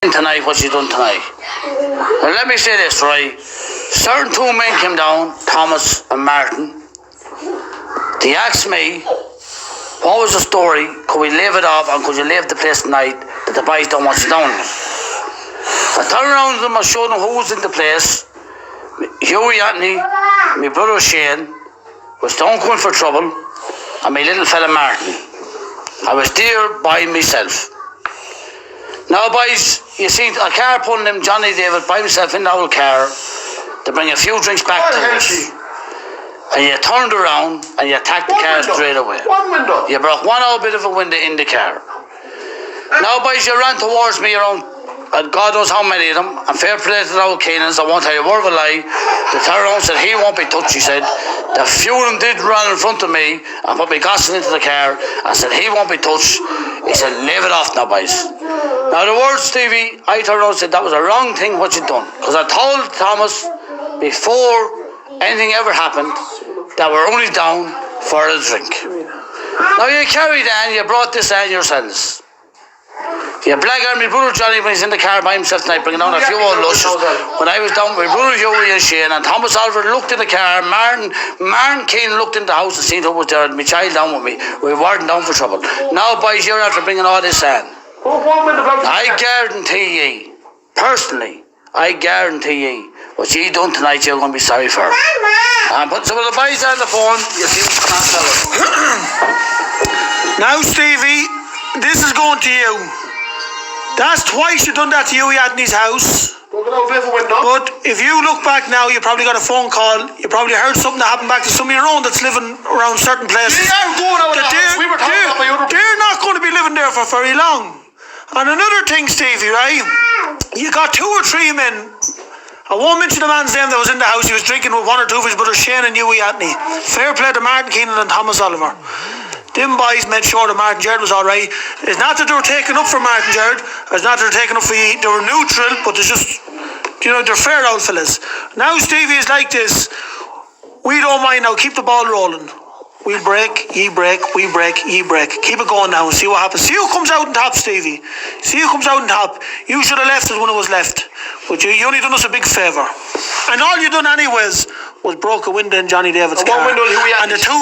Tonight, what she done tonight. Now let me say this, right? Certain two men came down, Thomas and Martin. They asked me, what was the story? Could we leave it off and could you leave the place tonight that the boys don't want you down? I turned around to them and showed them who was in the place. Hughie Anthony, my brother Shane, was down going for trouble, and my little fella Martin. I was there by myself. Now boys, you see a car pulling him, Johnny David, by himself in the old car to bring a few drinks back to us. And you turned around and you attacked the car straight away. One window. You broke one old bit of a window in the car. Now boys, you ran towards me around, and God knows how many of them, and fair play to the old Keenans, I won't tell you a word of a lie. The turned around said he won't be touched, he said. The few of them did run in front of me and put me gossip into the car and said he won't be touched. He said, leave it off now boys. Now the word Stevie, I turned around and said that was a wrong thing what you done. Because I told Thomas before anything ever happened that we're only down for a drink. Now you carried on, you brought this on yourselves. You blackguard my brother Johnny when he's in the car by himself tonight bringing down a few old lushes. When I was down with my brother Hughie and Shane, and Thomas Oliver looked in the car, Martin Keane looked in the house and seen who was there and my child down with me. We weren't down for trouble. Now boys, you're after bringing all this on. I guarantee ye, personally, I guarantee ye, what you done tonight you're going to be sorry for. I'm putting some of the boys on the phone, you see what's not telling. Now Stevie, this is going to you. That's twice you've done that to Hughie Anthony's house. But if you look back now, you probably got a phone call. You probably heard something that happened back to some of your own that's living around certain places. They're not going to be living there for very long. And another thing, Stevie, right? You got two or three men. I won't mention the man's name that was in the house. He was drinking with one or two of his brothers, Shane and Hughie Anthony. Fair play to Martin Keenan and Thomas Oliver. Them boys made sure that Martin Jared was alright. It's not that they were taking up for Martin Jared. It's not that they were taking up for you. They were neutral, but they're just, they're fair old fellas. Now Stevie is like this. We don't mind now. Keep the ball rolling. We break, ye break, we break, ye break. Keep it going now and see what happens. See who comes out on top, Stevie. See who comes out on top. You should have left us when it was left. But you only done us a big favour. And all you done anyways was broke a window in Johnny David's car. And the two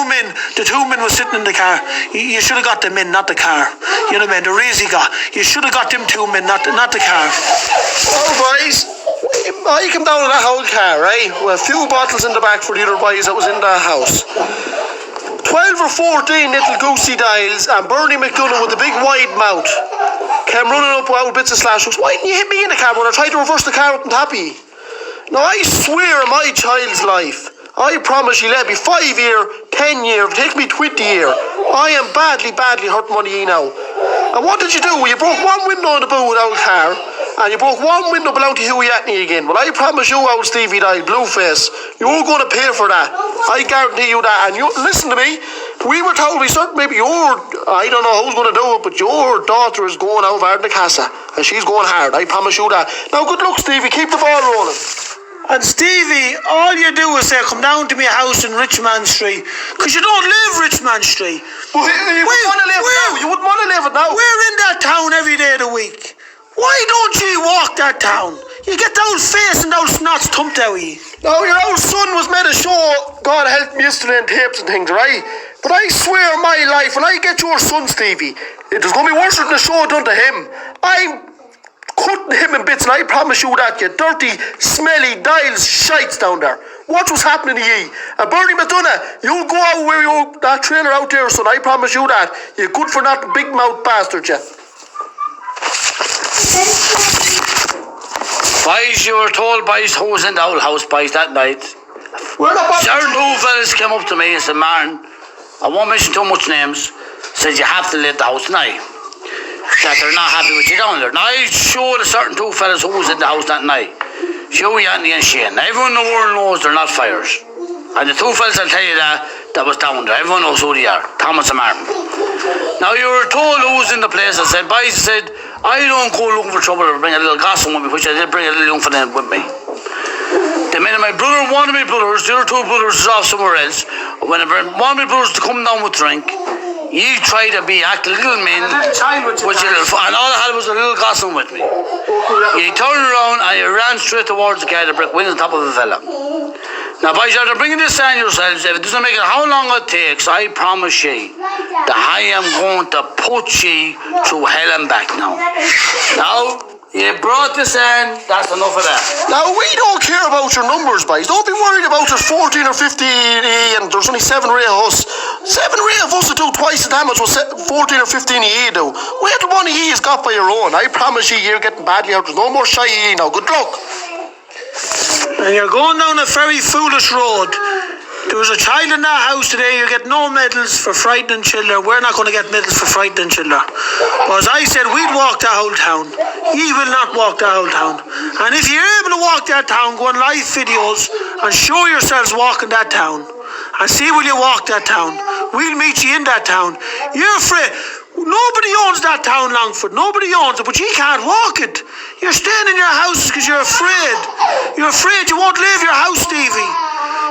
men were sitting in the car. You should have got them in, not the car. You know what I mean? The raise he got. You should have got them two men, not the car. Oh boys, I came down in that whole car, right? With a few bottles in the back for the other boys that was in the house. 12 or 14 little goosey Doyles and Bernie McDonough with a big wide mouth came running up with bits of slash hooks. Why didn't you hit me in the car when I tried to reverse the car up on top of you? Now I swear on my child's life, I promise you let me 5 year, 10 year, if it takes me 20 year, I am badly hurting one of you now. And what did you do? You broke one window in the boot with our car and you broke one window belonging to Hughie Anthony again. Well, I promise you, old Stevie Doyle, Blueface, you're going to pay for that. I guarantee you that. And you listen to me. We were told maybe I don't know who's going to do it, but your daughter is going out hard in the casa, and she's going hard. I promise you that. Now, good luck, Stevie. Keep the ball rolling. And Stevie, all you do is say, come down to my house in Richmond Street, because you don't live Richmond Street. Well, you wouldn't want to live it now. You wouldn't want to live it now. We're in that town every day of the week. Why don't you walk that town? You get those face and those snots thumped out of you. No, your old son was made a show, God help me, yesterday in tapes and things, right? But I swear on my life, when I get your son, Stevie, it was going to be worse than the show done to him. I'm cutting him in bits, and I promise you that, you dirty, smelly Doyle's shites down there. Watch what's happening to ye. And Bernie McDonough, you'll go out where that trailer out there, son, I promise you that. You're good for nothing, big mouth bastard, you. Boys, you were told boys who was in the old house boys that night. Certain two fellas came up to me and said, "Man, I won't mention too much names," said you have to leave the house tonight. That they're not happy with you down there. Now I showed a certain two fellas who was in the house that night. Hughie Anthony and Shane. Everyone in the world knows they're not fires. And the two fellas, I'll tell you that was down there. Everyone knows who they are. Thomas and Martin. Now you were told who was in the place. I said, boys, I said, I don't go looking for trouble or bring a little gossip with me, which I did bring a little young fella with me. The minute my brother, one of my brothers, the other two brothers is off somewhere else. When I bring one of my brothers to come down with drink, You tried to be act little men, and all I had was a little gossip with me. You turned around and you ran straight towards the car, the brick window on top of a fella. Now, boys, you're bringing this on yourselves. If it doesn't make it how long it takes, I promise you that I am going to put you through hell and back now. Now, you brought this in, that's enough of that. Now, we don't care about your numbers, boys. Don't be worried about there's 14 or 15 and there's only 7 of us. 7 of us will do twice the damage what 14 or 15 of you do. Wait till one of you is got by your own. I promise you, you're getting badly out. There's no more shy of you now. Good luck. And you're going down a very foolish road. There was a child in that house today. You get no medals for frightening children. We're not going to get medals for frightening children. Because I said we'd walk the whole town. Ye will not walk the whole town. And if you're able to walk that town, go on live videos and show yourselves walking that town. And see will you walk that town. We'll meet you in that town. You're afraid. Nobody owns that town, Longford. Nobody owns it, but you can't walk it. You're staying in your houses because you're afraid. You're afraid you won't leave your house, Stevie.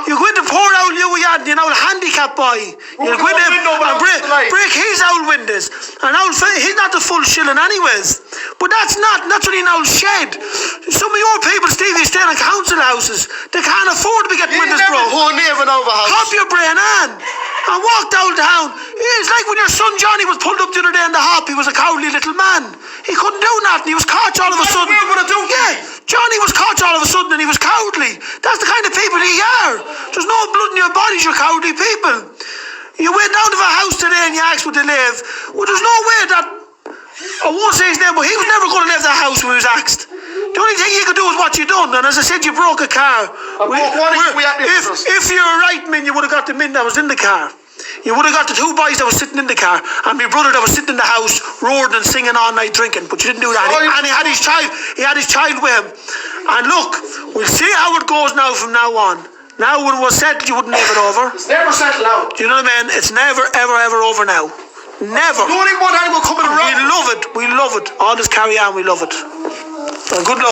You go into poor old Louis Adney, an old handicap boy. You go in and break his old windows. And he's not the full shilling anyways. But that's only an old shed. Some of your people, Stevie, stay in council houses. They can't afford to be getting windows broke. Hop your brain on and walk downtown. It's like when your son Johnny was pulled up the other day in the hop. He was a cowardly little man. He couldn't do nothing. He was caught all of a sudden. Yeah, Johnny was caught all of a sudden and he was cowardly. That's the kind of people you are. There's no blood in your bodies, you're cowardly people. You went down to a house today and you asked where they live. Well, there's no way that, I won't say his name, but he was never going to leave the house when he was asked. The only thing you could do is what you done. And as I said, you broke a car. If you're a right man, you would have got the men that was in the car. You would have got the 2 boys that were sitting in the car and my brother that was sitting in the house roaring and singing all night drinking, but you didn't do that. And he had his child with him. And look, we'll see how it goes now from now on. Now when it was settled, you wouldn't leave it over. It's never settled out. Do you know what I mean? It's never, ever, ever over now. Never. You don't even want anyone coming around. We love it. We love it. All this carry on, we love it. And good luck.